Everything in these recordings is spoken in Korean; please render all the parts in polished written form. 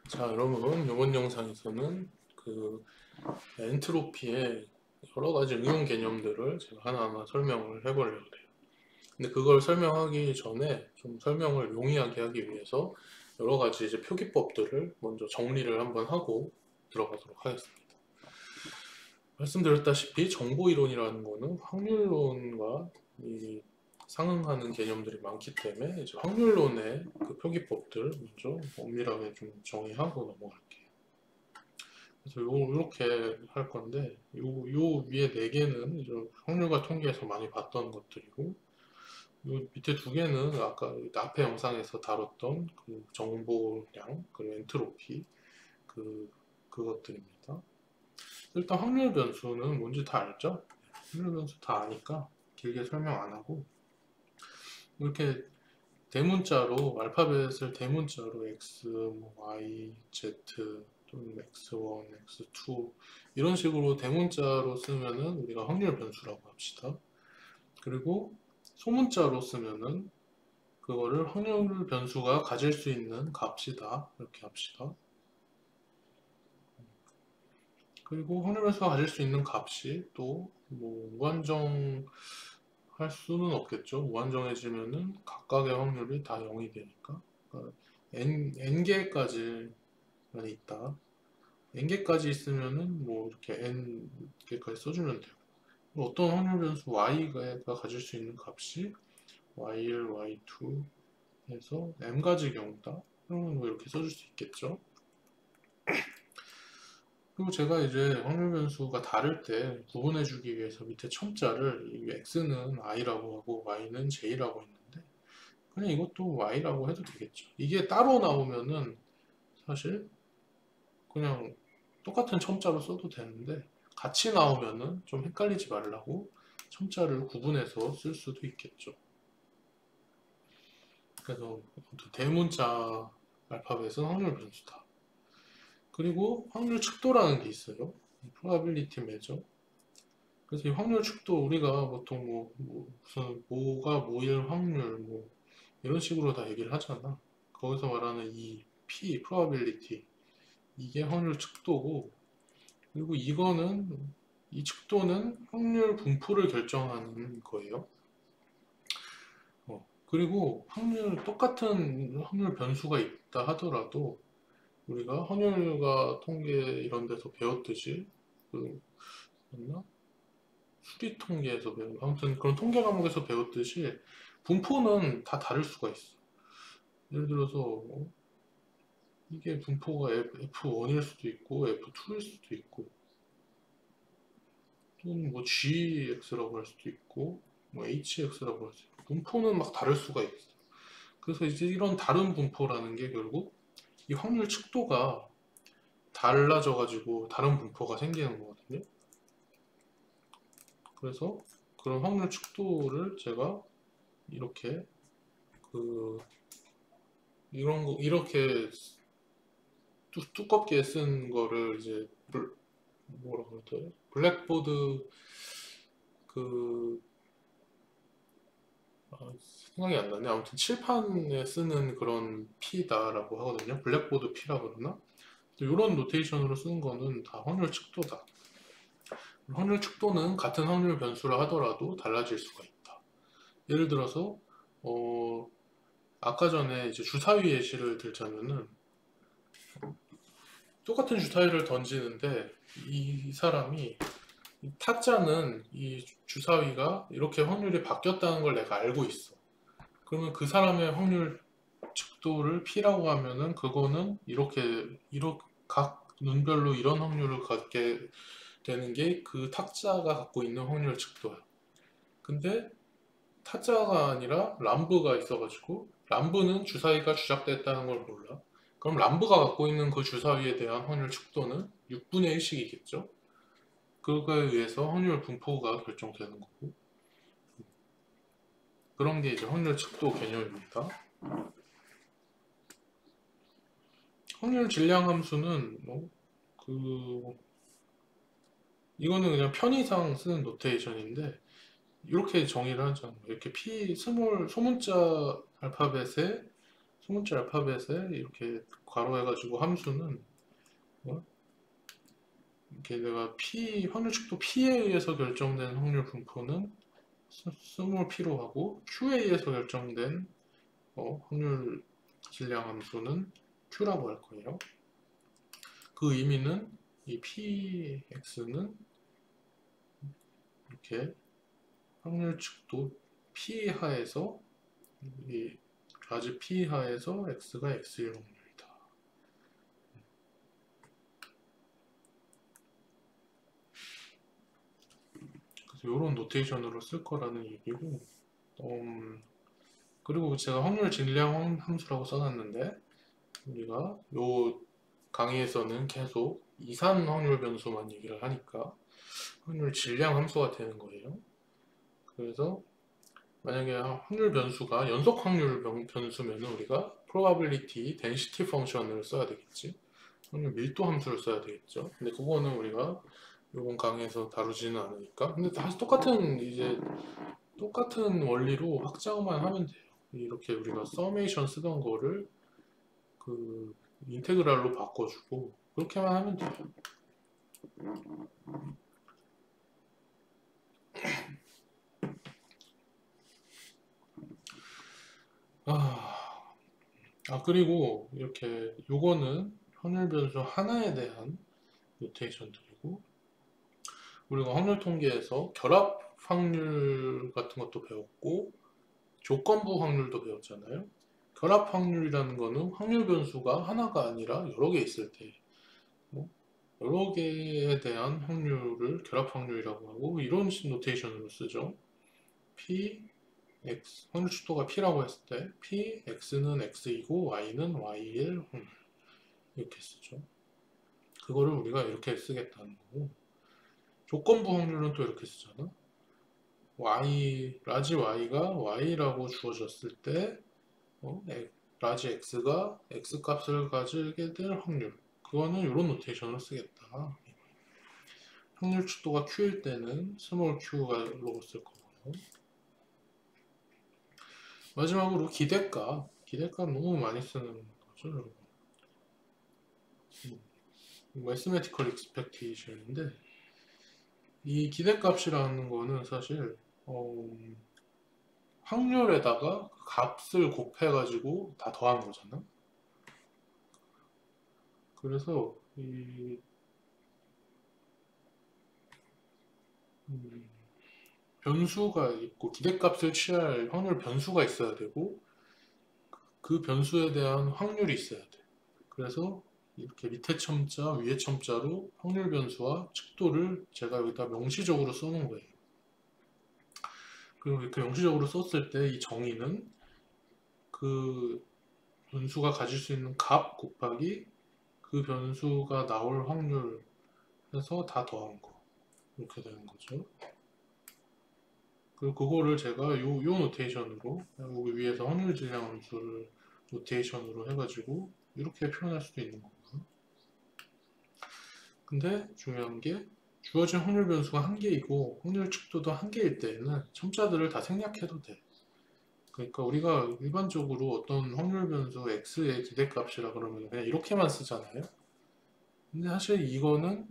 자, 여러분, 이번 영상에서는 엔트로피의 여러 가지 응용 개념들을 제가 하나하나 설명을 해보려고 해요. 근데 그걸 설명하기 전에 좀 설명을 용이하게 하기 위해서 여러 가지 이제 표기법들을 먼저 정리를 한번 하고 들어가도록 하겠습니다. 말씀드렸다시피 정보이론이라는 거는 확률론과 이 상응하는 개념들이 많기 때문에 이제 확률론의 그 표기법들 먼저 엄밀하게 좀 정의하고 넘어갈게요. 그래서 요렇게 할 건데 요 위에 네 개는 이제 확률과 통계에서 많이 봤던 것들이고 요 밑에 두 개는 아까 앞에 영상에서 다뤘던 그 정보량 그리고 엔트로피 그것들입니다. 일단 확률 변수는 뭔지 다 알죠? 확률 변수 다 아니까 길게 설명 안 하고 이렇게 대문자로 알파벳을 대문자로 x, 뭐 y, z 또는 x1, x2 이런 식으로 대문자로 쓰면은 우리가 확률 변수라고 합시다. 그리고 소문자로 쓰면은 그거를 확률 변수가 가질 수 있는 값이다 이렇게 합시다. 그리고 확률 변수가 가질 수 있는 값이 또 뭐 무한정 할 수는 없겠죠. 무한정해지면은 각각의 확률이 다 0이 되니까 그러니까 n개까지만 있다. n개까지 있으면은 뭐 이렇게 n개까지 써주면 되고 어떤 확률 변수 y가 가질 수 있는 값이 y1, y2 해서 m가지 경우다. 그러면 뭐 이렇게 써줄 수 있겠죠. 그리고 제가 이제 확률 변수가 다를 때 구분해주기 위해서 밑에 첨자를 이 x는 i라고 하고 y는 j라고 했는데 그냥 이것도 y라고 해도 되겠죠. 이게 따로 나오면은 사실 그냥 똑같은 첨자로 써도 되는데 같이 나오면은 좀 헷갈리지 말라고 첨자를 구분해서 쓸 수도 있겠죠. 그래서 대문자 알파벳은 확률 변수다. 그리고 확률 측도라는 게 있어요. probability measure. 그래서 이 확률 측도 우리가 보통 무슨 뭐가 뭐일 확률 뭐 이런 식으로 다 얘기를 하잖아. 거기서 말하는 이 p probability 이게 확률 측도고 그리고 이 측도는 확률 분포를 결정하는 거예요. 그리고 똑같은 확률 변수가 있다 하더라도 우리가 확률과 통계 이런 데서 배웠듯이 맞나? 수리 통계에서 아무튼 그런 통계 과목에서 배웠듯이 분포는 다 다를 수가 있어. 예를 들어서 이게 분포가 F1일 수도 있고 F2일 수도 있고 또는 뭐 GX라고 할 수도 있고 뭐 HX라고 할 수도 있고 분포는 막 다를 수가 있어. 그래서 이제 이런 다른 분포라는 게 결국 이 확률 측도가 달라져 가지고 다른 분포가 생기는 거거든요. 그래서 그런 확률 측도를 제가 이렇게 그 이런 거 이렇게 두껍게 쓴 거를 이제 뭐라 그러더라? 블랙보드 그 생각이 안 나네. 아무튼 칠판에 쓰는 그런 P다라고 하거든요. 블랙보드 P라 그러나? 이런 노테이션으로 쓰는 거는 다 확률 측도다. 확률 측도는 같은 확률 변수라 하더라도 달라질 수가 있다. 예를 들어서 아까 전에 이제 주사위 예시를 들자면은 똑같은 주사위를 던지는데 이 사람이 타짜는 이 주사위가 이렇게 확률이 바뀌었다는 걸 내가 알고 있어. 그러면 그 사람의 확률 측도를 P라고 하면은 그거는 이렇게 각 눈별로 이런 확률을 갖게 되는 게 그 타짜가 갖고 있는 확률 측도야. 근데 타짜가 아니라 람브가 있어가지고 람브는 주사위가 주작됐다는 걸 몰라. 그럼 람브가 갖고 있는 그 주사위에 대한 확률 측도는 6분의 1씩이겠죠? 그거에 의해서 확률 분포가 결정되는 거고 그런 게 이제 확률 측도 개념입니다. 확률 질량 함수는 이거는 그냥 편의상 쓰는 노테이션인데 이렇게 정의를 하잖아. 이렇게 P 스몰 소문자 알파벳에 소문자 알파벳에 이렇게 괄호해가지고 함수는 이렇게 내가 확률 축도 P에 의해서 결정된 확률 분포는 스몰 P로 하고 Q에 의해서 결정된 확률 질량 함수는 Q라고 할 거예요. 그 의미는 이 PX는 이렇게 확률 축도 P 하에서 이 라지 P 하에서 X가 X일 확률이다. 그래서 이런 노테이션으로 쓸 거라는 얘기고, 그리고 제가 확률 질량 함수라고 써놨는데, 우리가 요 강의에서는 계속 이산 확률 변수만 얘기를 하니까 확률 질량 함수가 되는 거예요. 그래서 만약에 확률 변수가 연속 확률 변수면 우리가 probability density 펑션을 써야 되겠지. 확률 밀도 함수를 써야 되겠죠. 근데 그거는 우리가 이번 강의에서 다루지는 않으니까. 근데 다시 똑같은 원리로 확장만 하면 돼요. 이렇게 우리가 서메이션 쓰던 거를 그 인테그랄로 바꿔주고 그렇게만 하면 돼요. 그리고 이렇게 요거는 확률 변수 하나에 대한 노테이션들이고, 우리가 확률 통계에서 결합 확률 같은 것도 배웠고 조건부 확률도 배웠잖아요. 결합 확률이라는 거는 확률 변수가 하나가 아니라 여러 개 있을 때 여러 개에 대한 확률을 결합 확률이라고 하고, 이런 노테이션으로 쓰죠. P, X, 확률 축도가 P라고 했을 때 P, X는 X이고 Y는 Y일 확률, 이렇게 쓰죠. 그거를 우리가 이렇게 쓰겠다는 거고, 조건부 확률은 또 이렇게 쓰잖아. 라지 Y가 Y라고 주어졌을 때 라지 X가 X 값을 가지게 될 확률, 그거는 이런 노테이션을 쓰겠다. 확률 축도가 Q일 때는 스몰 q로 쓸 거고요. 마지막으로 기대값 너무 많이 쓰는 거죠, 여러분. Mathematical expectation인데, 이 기대값이라는 거는 사실 확률에다가 값을 곱해가지고 다 더한 거잖아. 그래서 이 변수가 있고 기대값을 취할 확률 변수가 있어야 되고 그 변수에 대한 확률이 있어야 돼. 그래서 이렇게 밑에 첨자 위에 첨자로 확률 변수와 척도를 제가 여기다 명시적으로 써놓은 거예요. 그리고 이렇게 명시적으로 썼을 때 이 정의는 그 변수가 가질 수 있는 값 곱하기 그 변수가 나올 확률 해서 다 더한 거, 이렇게 되는 거죠. 그리고 그거를 제가 요 노테이션으로, 여기 위에서 확률 질량 함수를 노테이션으로 해가지고 이렇게 표현할 수도 있는 거고요. 근데 중요한 게 주어진 확률 변수가 한 개이고 확률 축도도 한 개일 때에는 첨자들을 다 생략해도 돼. 그러니까 우리가 일반적으로 어떤 확률 변수 x의 기대값이라 그러면 그냥 이렇게만 쓰잖아요. 근데 사실 이거는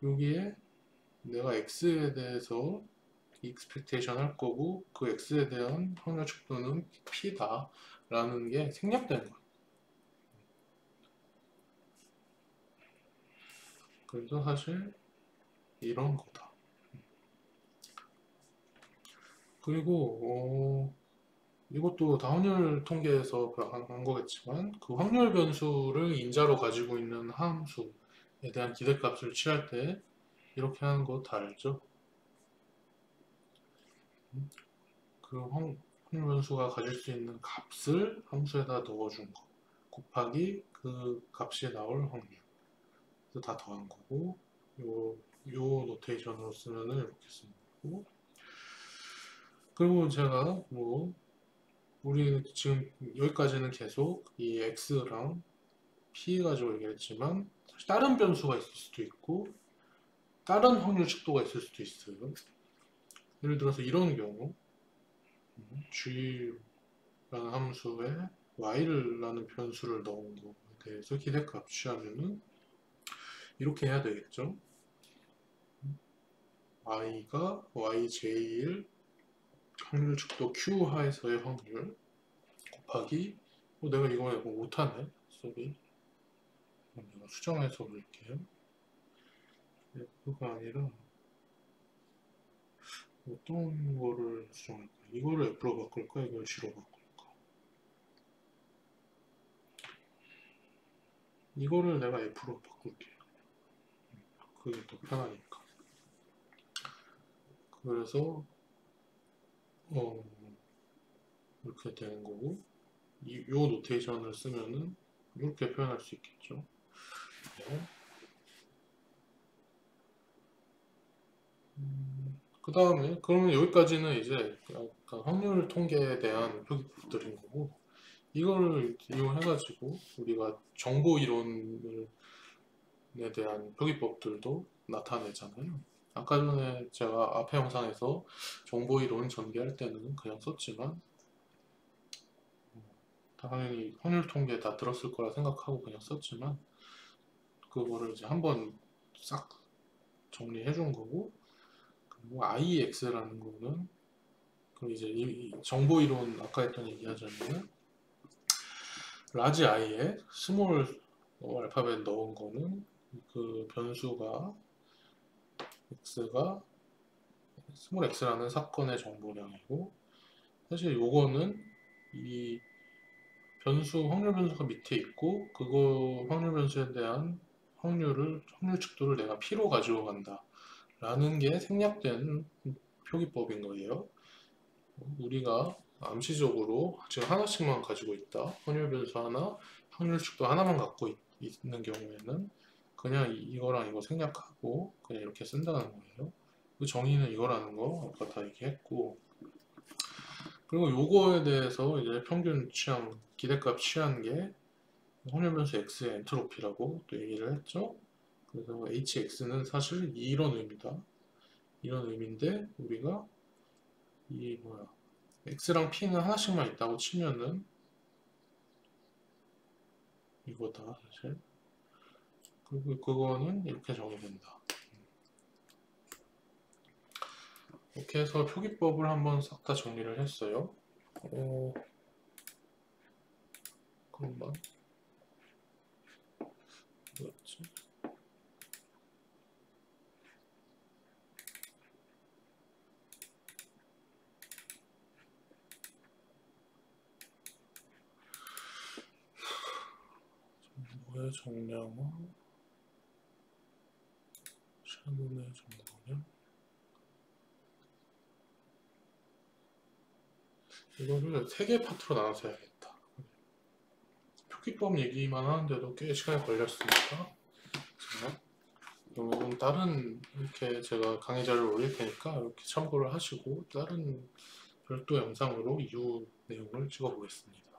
여기에 내가 x에 대해서 expectation 할 거고 그 x에 대한 확률 축도는 p다 라는 게 생략된 거예요. 그래서 사실 이런 거다. 그리고 이것도 다 확률 통계에서 한 거겠지만 그 확률 변수를 인자로 가지고 있는 함수에 대한 기대값을 취할 때 이렇게 하는 거 다 알죠? 그 확률 변수가 가질 수 있는 값을 함수에다 넣어준 거 곱하기 그 값이 나올 확률, 그래서 다 더한 거고, 요 노테이션으로 쓰면은 이렇게 쓰는 거고. 그리고 제가 우리 지금 여기까지는 계속 이 x랑 p 가지고 얘기했지만 사실 다른 변수가 있을 수도 있고 다른 확률 척도가 있을 수도 있어요. 예를 들어서 이런 경우 g라는 함수에 y라는 변수를 넣은 거에 대해서 기대값 취하면은 이렇게 해야 되겠죠. y가 yj1 확률 축도 q 하에서의 확률 곱하기 내가 이거 못하네. 쏘리. 내가 수정해서 볼게요. F가 아니라 어떤 거를 수정할까? 이거를 F로 바꿀까? 이걸 G로 바꿀까? 이거를 내가 F로 바꿀게요. 그게 더 편하니까. 그래서 이렇게 되는 거고 요 노테이션을 쓰면은 이렇게 표현할 수 있겠죠. 네. 그 다음에 그러면 여기까지는 이제 확률 통계에 대한 표기법들인 거고 이거를 이용해가지고 우리가 정보 이론에 대한 표기법들도 나타내잖아요. 아까 전에 제가 앞에 영상에서 정보 이론 전개할 때는 그냥 썼지만 당연히 확률 통계 다 들었을 거라 생각하고 그냥 썼지만 그거를 이제 한번 싹 정리해 준 거고 그리고 IX라는 거는 그 이제 이 정보 이론 아까 했던 얘기 하자면 라지 i에 스몰 알파벳 넣은 거는 그 변수가 x가 스몰 x라는 사건의 정보량이고 사실 요거는 이 변수 확률 변수가 밑에 있고 그거 확률 변수에 대한 확률 축도를 내가 p로 가지고 간다 라는 게 생략된 표기법인 거예요. 우리가 암시적으로 지금 하나씩만 가지고 있다. 확률 변수 하나, 확률 축도 하나만 갖고 있는 경우에는 그냥 이거랑 이거 생략하고 그냥 이렇게 쓴다는 거예요. 그 정의는 이거라는 거 아까 다 얘기했고 그리고 요거에 대해서 이제 평균 취한 기대값 취한 게 확률 변수 x의 엔트로피라고 또 얘기를 했죠. 그래서 hx는 사실 이런 의미다. 이런 의미인데 우리가 이 x랑 p는 하나씩만 있다고 치면은 이거다 사실. 그리고 그거는 이렇게 정의된다. 이렇게 해서 표기법을 한번 싹 다 정리를 했어요. 그럼만 뭐였지? 정보의 정량화 샤돈의 정보량 이거를 3개 파트로 나눠서 해야겠다. 표기법 얘기만 하는데도 꽤 시간이 걸렸으니까 그러면 다른 이렇게 제가 강의 자료를 올릴 테니까 이렇게 참고를 하시고 다른 별도 영상으로 이후 내용을 찍어 보겠습니다.